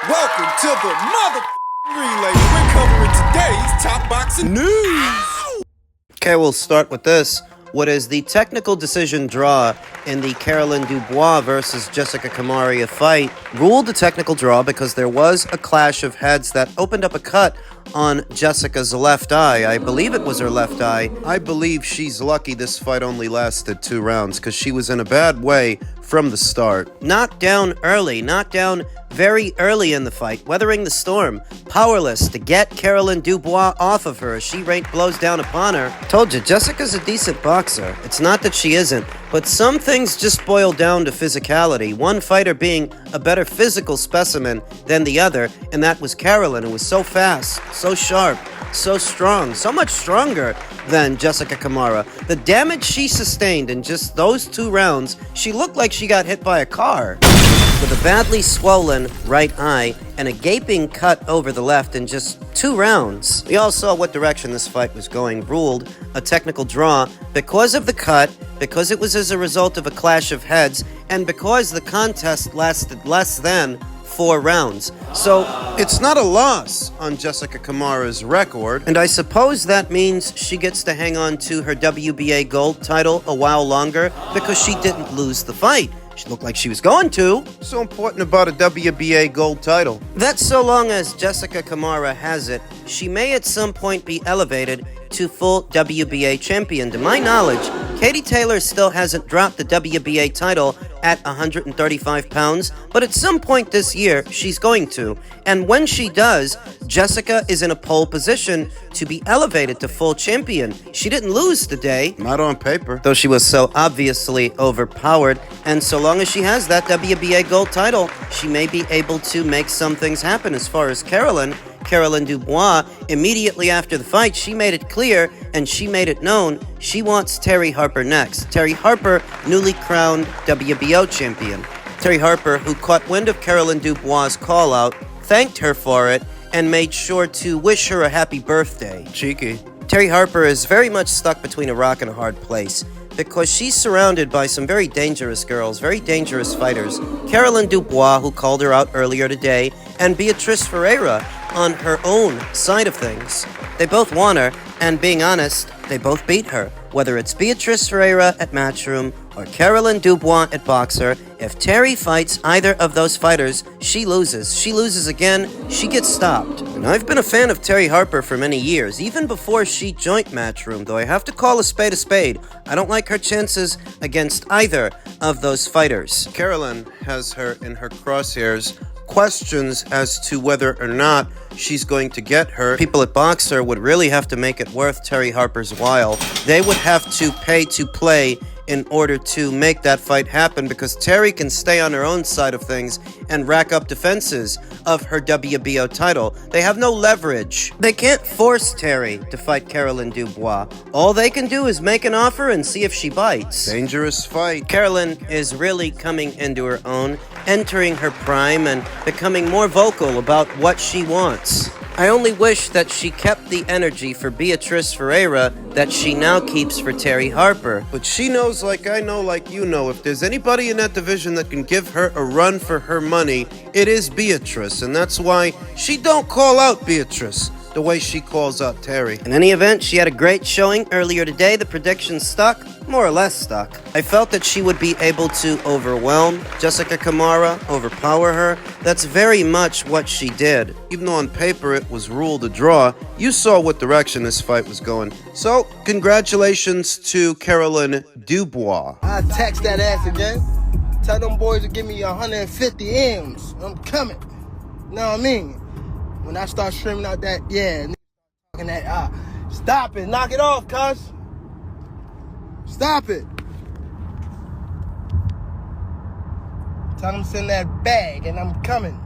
Welcome to the relay. We're covering today's top boxing news. Okay, we'll start with this. What is the technical decision draw in the Caroline Dubois versus Jessica Kamari fight ruled a technical draw because there was a clash of heads that opened up a cut on Jessica's left eye. I believe it was her left eye. I believe she's lucky this fight only lasted 2 rounds because she was in a bad way from the start. Knocked down early, knocked down very early in the fight, weathering the storm, powerless to get Caroline Dubois off of her as she blows down upon her. Told you, Jessica's a decent boxer. It's not that she isn't, but some things just boil down to physicality. One fighter being a better physical specimen than the other, and that was Caroline, who was so fast, so sharp, so strong, so much stronger than Jessica Camara. The damage she sustained in just those 2 rounds, she looked like she got hit by a car. With a badly swollen right eye and a gaping cut over the left in just 2 rounds. We all saw what direction this fight was going, ruled a technical draw because of the cut, because it was as a result of a clash of heads, and because the contest lasted less than 4 rounds. So it's not a loss on Jessica Kamara's record, and I suppose that means she gets to hang on to her WBA gold title a while longer because she didn't lose the fight. She looked like she was going to. So important about a WBA gold title. That's so long as Jessica Camara has it, she may at some point be elevated to full WBA champion. To my knowledge, Katie Taylor still hasn't dropped the WBA title at 135 pounds, but at some point this year, she's going to. And when she does, Jessica is in a pole position to be elevated to full champion. She didn't lose today. Not on paper. Though she was so obviously overpowered, and so long as she has that WBA gold title, she may be able to make some things happen. As far as Caroline Dubois, immediately after the fight, she made it clear and she made it known she wants Terri Harper next. Terri Harper, newly crowned WBO champion. Terri Harper, who caught wind of Caroline Dubois' call-out, thanked her for it, and made sure to wish her a happy birthday. Cheeky. Terri Harper is very much stuck between a rock and a hard place because she's surrounded by some very dangerous girls, very dangerous fighters. Caroline Dubois, who called her out earlier today, and Beatrice Ferreira on her own side of things. They both want her, and being honest, they both beat her. Whether it's Beatrice Ferreira at Matchroom or Caroline Dubois at Boxer, if Terri fights either of those fighters, she loses. She loses again, she gets stopped. And I've been a fan of Terri Harper for many years, even before she joined Matchroom, though I have to call a spade a spade. I don't like her chances against either of those fighters. Caroline has her in her crosshairs. Questions as to whether or not she's going to get her. People at Boxer would really have to make it worth Terri Harper's while. They would have to pay to play in order to make that fight happen because Terri can stay on her own side of things and rack up defenses of her WBO title. They have no leverage. They can't force Terri to fight Caroline Dubois. All they can do is make an offer and see if she bites. Dangerous fight. Caroline is really coming into her own, entering her prime and becoming more vocal about what she wants. I only wish that she kept the energy for Beatrice Ferreira that she now keeps for Terri Harper. But she knows, like I know, like you know, if there's anybody in that division that can give her a run for her money, it is Beatrice. And that's why she don't call out Beatrice the way she calls out Terri. In any event, she had a great showing earlier today. The predictions stuck, more or less stuck. I felt that she would be able to overwhelm Jessica Camara, overpower her. That's very much what she did. Even though on paper it was ruled a draw, you saw what direction this fight was going. So, congratulations to Caroline Dubois. I text that ass again. Tell them boys to give me 150 M's. I'm coming. You know what I mean? When I start streaming out that, yeah, talking that, stop it, knock it off, cuz. Stop it. Tell them to send that bag, and I'm coming.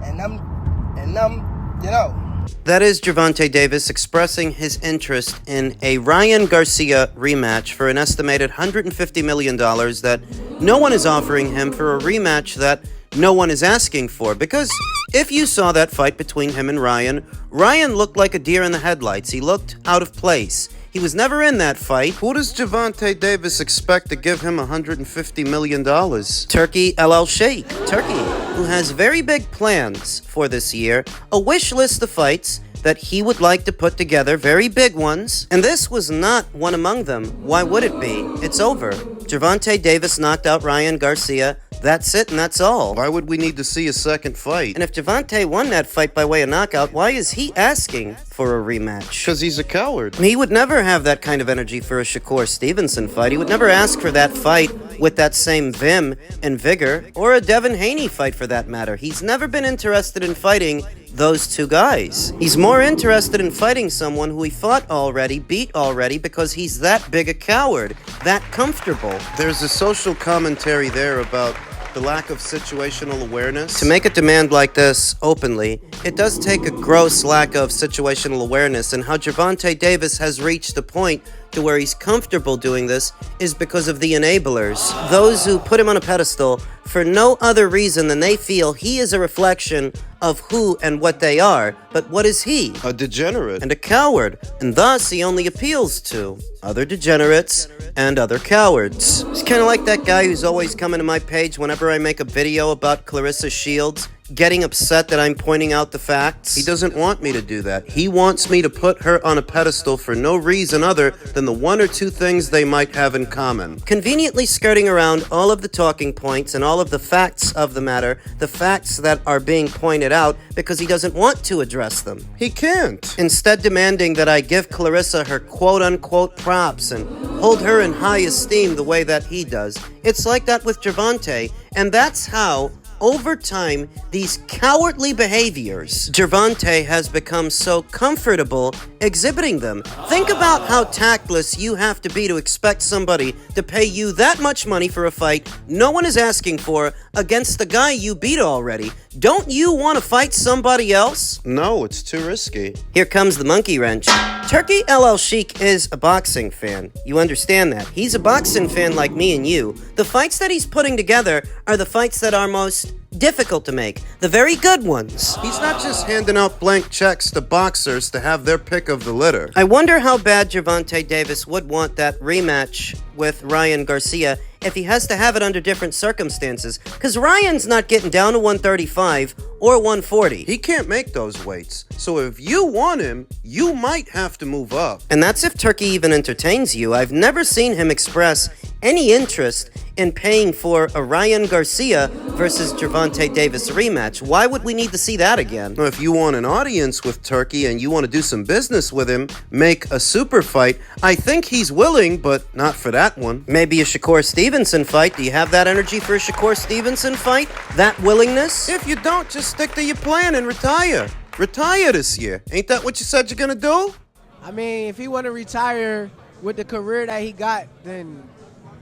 And I'm, you know. That is Gervonta Davis expressing his interest in a Ryan Garcia rematch for an estimated $150 million that no one is offering him for a rematch that no one is asking for. Because if you saw that fight between him and Ryan looked like a deer in the headlights. He looked out of place. He was never in that fight. Who does Gervonta Davis expect to give him $150 million? Turkey Alalshikh. Turkey, who has very big plans for this year, a wish list of fights that he would like to put together, very big ones, and this was not one among them. Why would it be? It's over. Gervonta Davis knocked out Ryan Garcia. That's it, and that's all. Why would we need to see a second fight? And if Gervonta won that fight by way of knockout, why is he asking for a rematch? Because he's a coward. He would never have that kind of energy for a Shakur Stevenson fight. He would never ask for that fight with that same vim and vigor, or a Devin Haney fight for that matter. He's never been interested in fighting those two guys. He's more interested in fighting someone who he fought already, beat already, because he's that big a coward, that comfortable. There's a social commentary there about the lack of situational awareness. To make a demand like this openly, it does take a gross lack of situational awareness, and how Gervonta Davis has reached a point to where he's comfortable doing this is because of the enablers, those who put him on a pedestal for no other reason than they feel he is a reflection of who and what they are. But what is he? A degenerate. And a coward. And thus he only appeals to other degenerates and other cowards. He's kind of like that guy who's always coming to my page whenever I make a video about Clarissa Shields, getting upset that I'm pointing out the facts. He doesn't want me to do that. He wants me to put her on a pedestal for no reason other than the one or two things they might have in common. Conveniently skirting around all of the talking points and all of the facts of the matter, the facts that are being pointed out, because he doesn't want to address them. He can't. Instead demanding that I give Clarissa her quote-unquote props and hold her in high esteem the way that he does. It's like that with Gervonta, and that's how over time, these cowardly behaviors, Gervonta has become so comfortable exhibiting them. Think about how tactless you have to be to expect somebody to pay you that much money for a fight no one is asking for against the guy you beat already. Don't you want to fight somebody else? No, it's too risky. Here comes the monkey wrench. Turkey Alalshikh is a boxing fan. You understand that. He's a boxing fan like me and you. The fights that he's putting together are the fights that are most difficult to make, the very good ones. He's not just handing out blank checks to boxers to have their pick of the litter. I wonder how bad Gervonta Davis would want that rematch with Ryan Garcia if he has to have it under different circumstances, because Ryan's not getting down to 135 or 140. He can't make those weights. So if you want him, you might have to move up. And that's if Turkey even entertains you. I've never seen him express any interest in paying for a Ryan Garcia versus Gervonta Davis rematch. Why would we need to see that again? Well, if you want an audience with Turkey and you want to do some business with him, make a super fight, I think he's willing, but not for that one. Maybe a Shakur Stevenson fight. Do you have that energy for a Shakur Stevenson fight? That willingness? If you don't, just stick to your plan and retire. Retire this year. Ain't that what you said you're gonna do? I mean, if he want to retire with the career that he got, then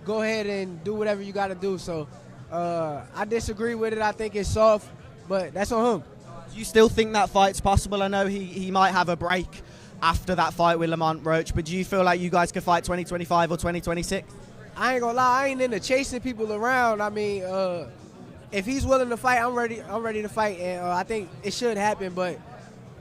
go ahead and do whatever you got to do. So I disagree with it. I think it's soft, but that's on him. Do you still think that fight's possible? I know he might have a break after that fight with Lamont Roach, but do you feel like you guys could fight 2025 or 2026? I ain't gonna lie, I ain't into chasing people around. I mean, if he's willing to fight, I'm ready to fight, and I think it should happen. But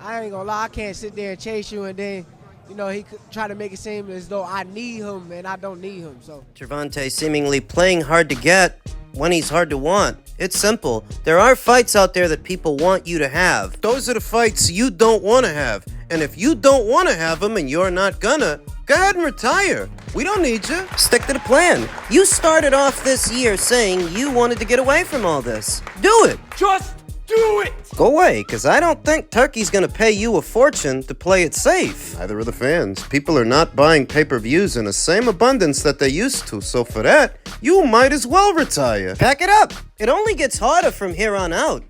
I ain't gonna lie, I can't sit there and chase you and then, you know, he could try to make it seem as though I need him, and I don't need him. So Gervonta seemingly playing hard to get when he's hard to want. It's simple. There are fights out there that people want you to have. Those are the fights you don't want to have. And if you don't want to have them and you're not gonna, go ahead and retire. We don't need you. Stick to the plan. You started off this year saying you wanted to get away from all this. Do it. Just do it! Go away, because I don't think Turkey's going to pay you a fortune to play it safe. Neither are the fans. People are not buying pay-per-views in the same abundance that they used to, so for that, you might as well retire. Pack it up. It only gets harder from here on out.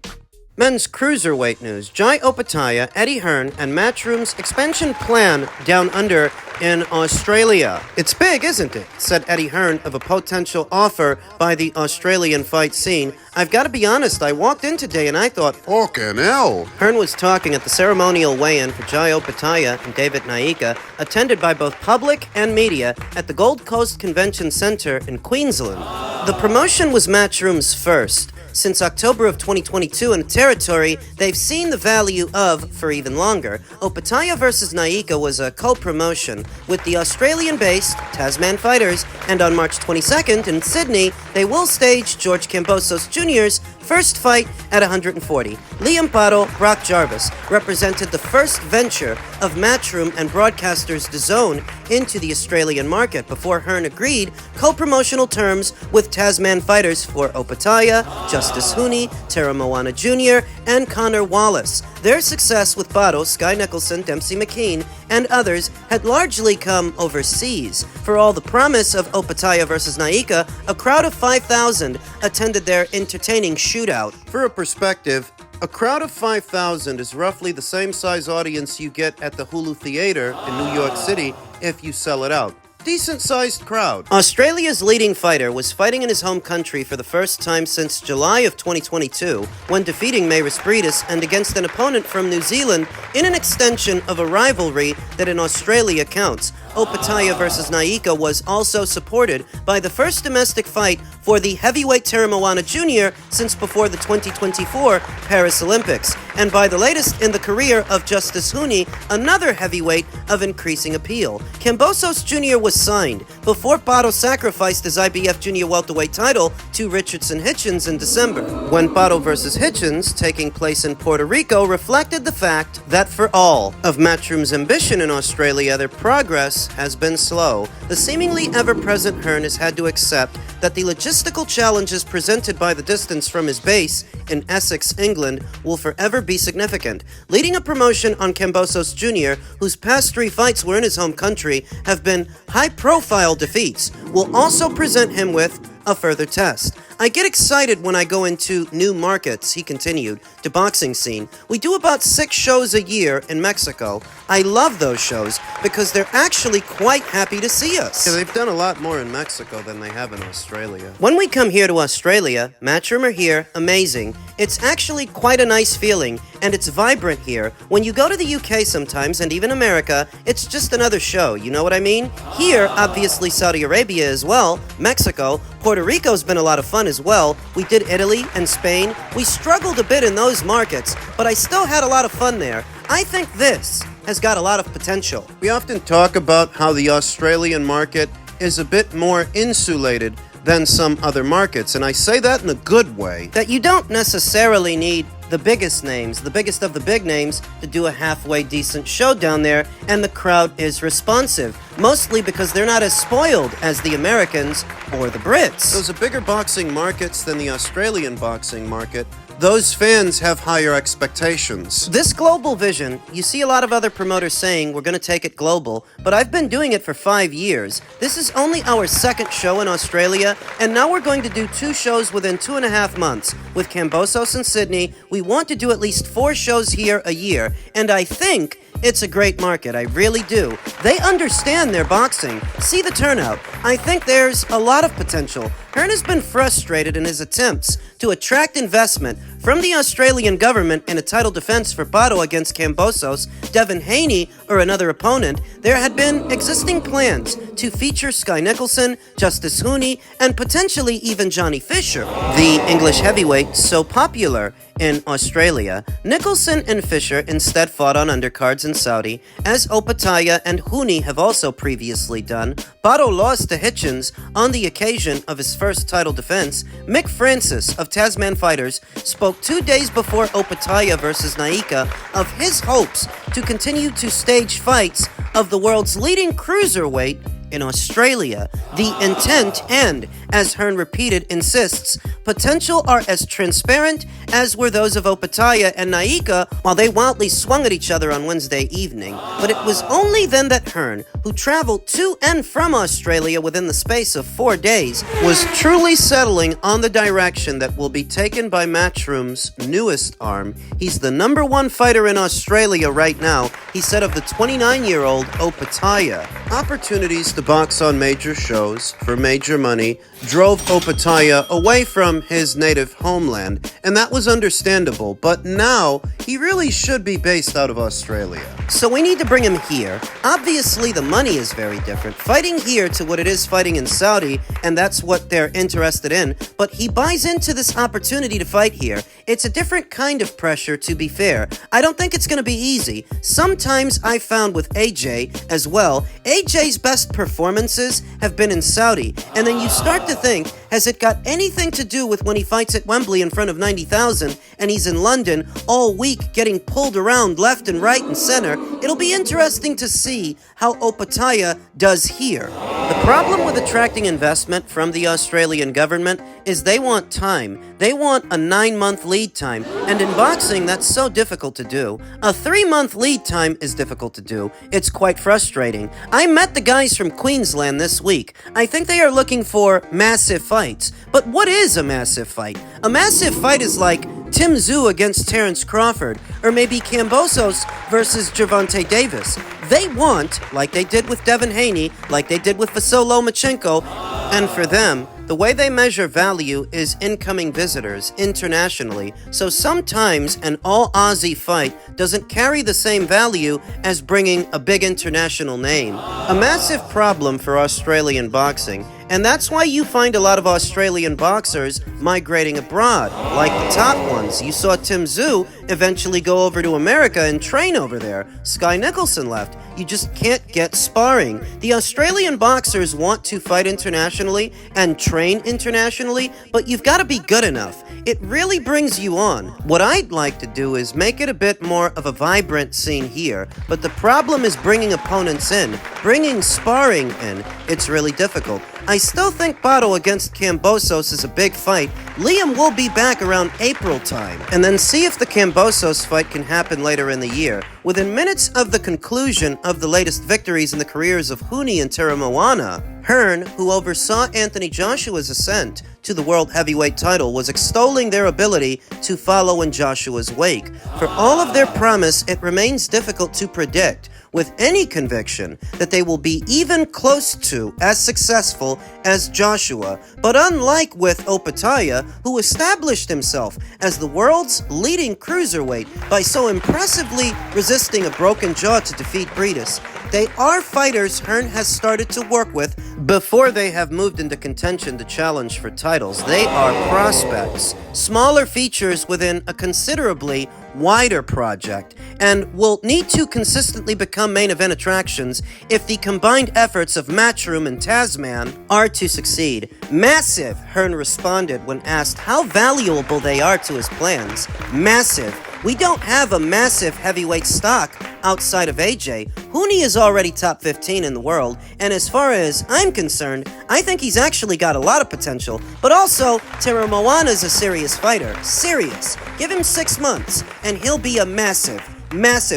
Men's cruiserweight news. Jai Opataya, Eddie Hearn, and Matchroom's expansion plan down under in Australia. It's big, isn't it? Said Eddie Hearn of a potential offer by the Australian fight scene. I've got to be honest, I walked in today and I thought, fucking hell. Hearn was talking at the ceremonial weigh-in for Jai Opataya and David Naika, attended by both public and media at the Gold Coast Convention Centre in Queensland. The promotion was Matchroom's first. since October of 2022 in a territory they've seen the value of for even longer. Opetaia vs. Naika was a co-promotion with the Australian-based Tasman Fighters, and on March 22nd in Sydney, they will stage George Kambosos Jr.'s first fight at 140. Liam Paro, Brock Jarvis represented the first venture of Matchroom and broadcasters DAZN into the Australian market before Hearn agreed co-promotional terms with Tasman Fighters for Opetaia, Justice Hooney, Tara Moana Jr., and Connor Wallace. Their success with Paro, Sky Nicholson, Dempsey McKean, and others had largely come overseas. For all the promise of Opetaia vs. Naika, a crowd of 5,000 attended their entertaining shootout. For a perspective, a crowd of 5,000 is roughly the same size audience you get at the Hulu Theater in New York City if you sell it out. Decent-sized crowd. Australia's leading fighter was fighting in his home country for the first time since July of 2022, when defeating Mayris Briedis and against an opponent from New Zealand in an extension of a rivalry that in Australia counts. Opetaia vs. Naika was also supported by the first domestic fight for the heavyweight Tara Moana Jr. since before the 2024 Paris Olympics, and by the latest in the career of Justice Hooney, another heavyweight of increasing appeal. Kambosos Jr. was signed before Paro sacrificed his IBF junior welterweight title to Richardson Hitchens in December. When Paro vs. Hitchens, taking place in Puerto Rico, reflected the fact that for all of Matchroom's ambition in Australia, their progress has been slow. The seemingly ever-present Hearn has had to accept that the logistical challenges presented by the distance from his base in Essex, England, will forever be significant. Leading a promotion on Kambosos Jr., whose past 3 fights were in his home country, have been high-profile defeats, will also present him with a further test. I get excited when I go into new markets, he continued, the boxing scene. We do about 6 shows a year in Mexico. I love those shows because they're actually quite happy to see us. Yeah, they've done a lot more in Mexico than they have in Australia. When we come here to Australia, Matchroom are here, amazing. It's actually quite a nice feeling, and it's vibrant here. When you go to the UK sometimes, and even America, it's just another show, you know what I mean? Here, obviously Saudi Arabia as well, Mexico, Puerto Rico's been a lot of fun as well. We did Italy and Spain. We struggled a bit in those markets, but I still had a lot of fun there. I think this has got a lot of potential. We often talk about how the Australian market is a bit more insulated than some other markets, and I say that in a good way. That you don't necessarily need the biggest names, the biggest of the big names, to do a halfway decent show down there, and the crowd is responsive, mostly because they're not as spoiled as the Americans or the Brits. Those are bigger boxing markets than the Australian boxing market. Those fans have higher expectations. This global vision, you see a lot of other promoters saying we're going to take it global, but I've been doing it for 5 years. This is only our 2nd show in Australia, and now we're going to do 2 shows within 2.5 months. With Kambosos in Sydney, we want to do at least 4 shows here a year, and I think it's a great market, I really do. They understand their boxing. See the turnout. I think there's a lot of potential. Hearn has been frustrated in his attempts to attract investment from the Australian government in a title defense for Paro against Kambosos, Devin Haney, or another opponent. There had been existing plans to feature Sky Nicholson, Justice Hooney, and potentially even Johnny Fisher, the English heavyweight so popular in Australia. Nicholson and Fisher instead fought on undercards in Saudi, as Opetaia and Hooney have also previously done. Paro lost to Hitchens on the occasion of his first title defense. Mick Francis of Tasman Fighters spoke 2 days before Opetaia vs. Naika of his hopes to continue to stage fights of the world's leading cruiserweight in Australia. The intent and, as Hearn repeated, insists, potential are as transparent as were those of Opetaia and Naika while they wildly swung at each other on Wednesday evening. But it was only then that Hearn, who traveled to and from Australia within the space of 4 days, was truly settling on the direction that will be taken by Matchroom's newest arm. He's the #1 fighter in Australia right now, he said of the 29-year-old Opetaia. Opportunities to box on major shows for major money drove Opetaia away from his native homeland, and that was understandable, but now he really should be based out of Australia. So we need to bring him here. Obviously, the money is very different. Fighting here to what it is fighting in Saudi, and that's what they're interested in, but he buys into this opportunity to fight here. It's a different kind of pressure, to be fair. I don't think it's going to be easy. Sometimes I found with AJ as well, AJ's best performances have been in Saudi, and then you start to think, has it got anything to do with when he fights at Wembley in front of 90,000 and he's in London all week getting pulled around left and right and center? It'll be interesting to see how Opataya does here. The problem with attracting investment from the Australian government is they want time. They want a 9-month lead time, and in boxing that's so difficult to do. A 3-month lead time is difficult to do. It's quite frustrating. I met the guys from Queensland this week. I think they are looking for massive fights. But what is a massive fight? A massive fight is like Tim Tszyu against Terence Crawford, or maybe Kambosos versus Gervonta Davis. They want, like they did with Devin Haney, like they did with Vasily Lomachenko, and for them, the way they measure value is incoming visitors internationally, so sometimes an all-Aussie fight doesn't carry the same value as bringing a big international name. A massive problem for Australian boxing, and that's why you find a lot of Australian boxers migrating abroad, like the top ones. You saw Tim Tszyu eventually go over to America and train over there. Sky Nicholson left. You just can't get sparring. The Australian boxers want to fight internationally and train internationally, but you've got to be good enough. It really brings you on. What I'd like to do is make it a bit more of a vibrant scene here, but the problem is bringing opponents in, bringing sparring in. It's really difficult. I still think Bato against Kambosos is a big fight. Liam will be back around April time, and then see if the Kambosos fight can happen later in the year. Within minutes of the conclusion of the latest victories in the careers of Huni and Teramoana, Hearn, who oversaw Anthony Joshua's ascent to the world heavyweight title, was extolling their ability to follow in Joshua's wake. For all of their promise, it remains difficult to predict with any conviction that they will be even close to as successful as Joshua. But unlike with Opataya, who established himself as the world's leading cruiserweight by so impressively resisting a broken jaw to defeat Breedis, they are fighters Hearn has started to work with before they have moved into contention to challenge for titles. They are prospects, smaller features within a considerably wider project, and will need to consistently become main event attractions if the combined efforts of Matchroom and Tasman are to succeed. Massive, Hearn responded when asked how valuable they are to his plans. Massive. We don't have a massive heavyweight stock outside of AJ. Huni is already top 15 in the world, and as far as I'm concerned, I think he's actually got a lot of potential. But also, Teramoana's a serious fighter. Serious. Give him 6 months, and he'll be a massive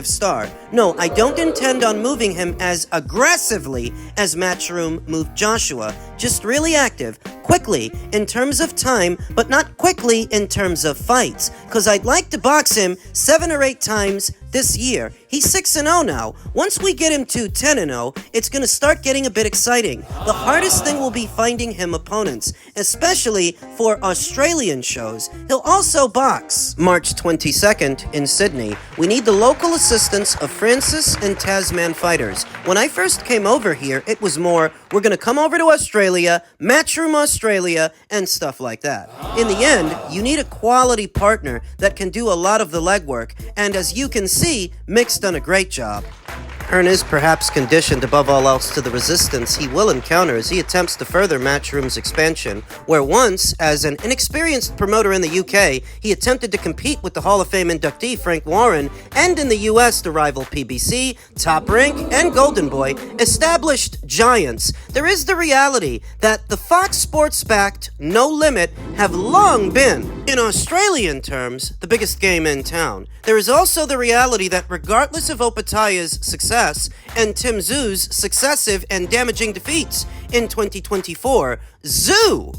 star. No, I don't intend on moving him as aggressively as Matchroom moved Joshua. Just really active, quickly in terms of time, but not quickly in terms of fights. Because I'd like to box him 7 or 8 times this year. He's 6-0 now. Once we get him to 10-0, it's going to start getting a bit exciting. The hardest thing will be finding him opponents, especially for Australian shows. He'll also box March 22nd in Sydney. We need the local assistance of Francis and Tasman fighters. When I first came over here, it was more, we're going to come over to Australia, Matchroom Australia, and stuff like that. In the end, you need a quality partner that can do a lot of the legwork, and as you can see, Mick's done a great job. Hearn is perhaps conditioned above all else to the resistance he will encounter as he attempts to further Matchroom's expansion, where once, as an inexperienced promoter in the UK, he attempted to compete with the Hall of Fame inductee Frank Warren, and in the US to rival PBC, Top Rank, and Golden Boy, established giants. There is the reality that the Fox Sports-backed No Limit have long been, in Australian terms, the biggest game in town. There is also the reality that regardless of Opataya's success and Tim Tszyu's successive and damaging defeats in 2024,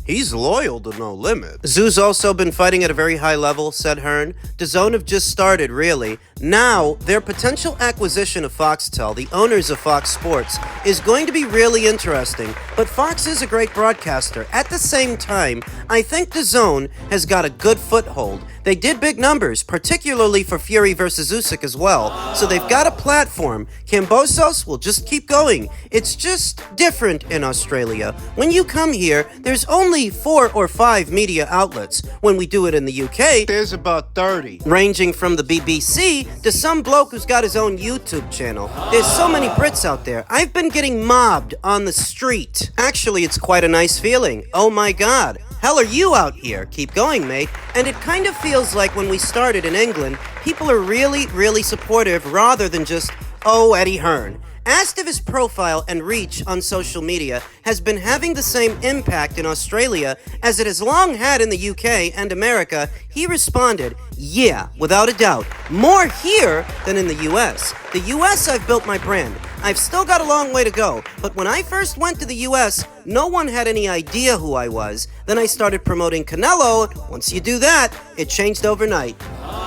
he's loyal to No Limit. Tszyu's also been fighting at a very high level, said Hearn. DAZN have just started, really. Now, their potential acquisition of Foxtel, the owners of Fox Sports, is going to be really interesting. But Fox is a great broadcaster. At the same time, I think DAZN has got a good foothold. They did big numbers, particularly for Fury versus Usyk as well, so they've got a platform. Kambosos will just keep going. It's just different in Australia. When you come here, there's only 4 or 5 media outlets. When we do it in the UK, There's about 30. ranging from the BBC to some bloke who's got his own YouTube channel. There's so many Brits out there. I've been getting mobbed on the street. Actually, it's quite a nice feeling. Oh my god. Hell are you out here? Keep going, mate. And it kind of feels like when we started in England, people are really, really supportive rather than just, oh, Eddie Hearn. Asked if his profile and reach on social media has been having the same impact in Australia as it has long had in the UK and America, he responded, yeah, without a doubt. More here than in the US. The US, I've built my brand. I've still got a long way to go, but when I first went to the US, no one had any idea who I was. Then I started promoting Canelo. Once you do that, it changed overnight.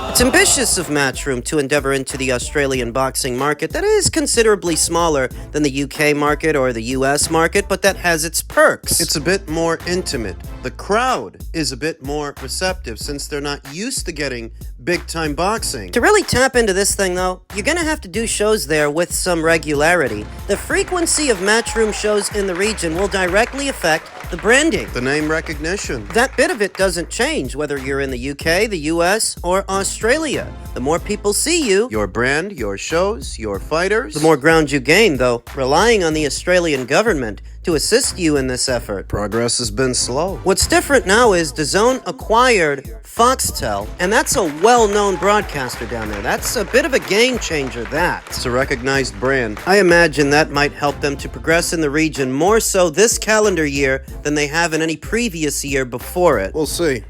It's ambitious of Matchroom to endeavor into the Australian boxing market that is considerably smaller than the UK market or the US market, but that has its perks. It's a bit more intimate. The crowd is a bit more receptive since they're not used to getting big-time boxing. To really tap into this thing, though, you're gonna have to do shows there with some regularity. The frequency of Matchroom shows in the region will directly affect the branding. The name recognition. That bit of it doesn't change whether you're in the UK, the US, or Australia. The more people see you, Your brand, your shows, your fighters. the more ground you gain, though, relying on the Australian government to assist you in this effort. Progress has been slow. What's different now is DAZN acquired Foxtel, and that's a well-known broadcaster down there. That's a bit of a game changer, that. It's a recognized brand. I imagine that might help them to progress in the region more so this calendar year than they have in any previous year before it. We'll see.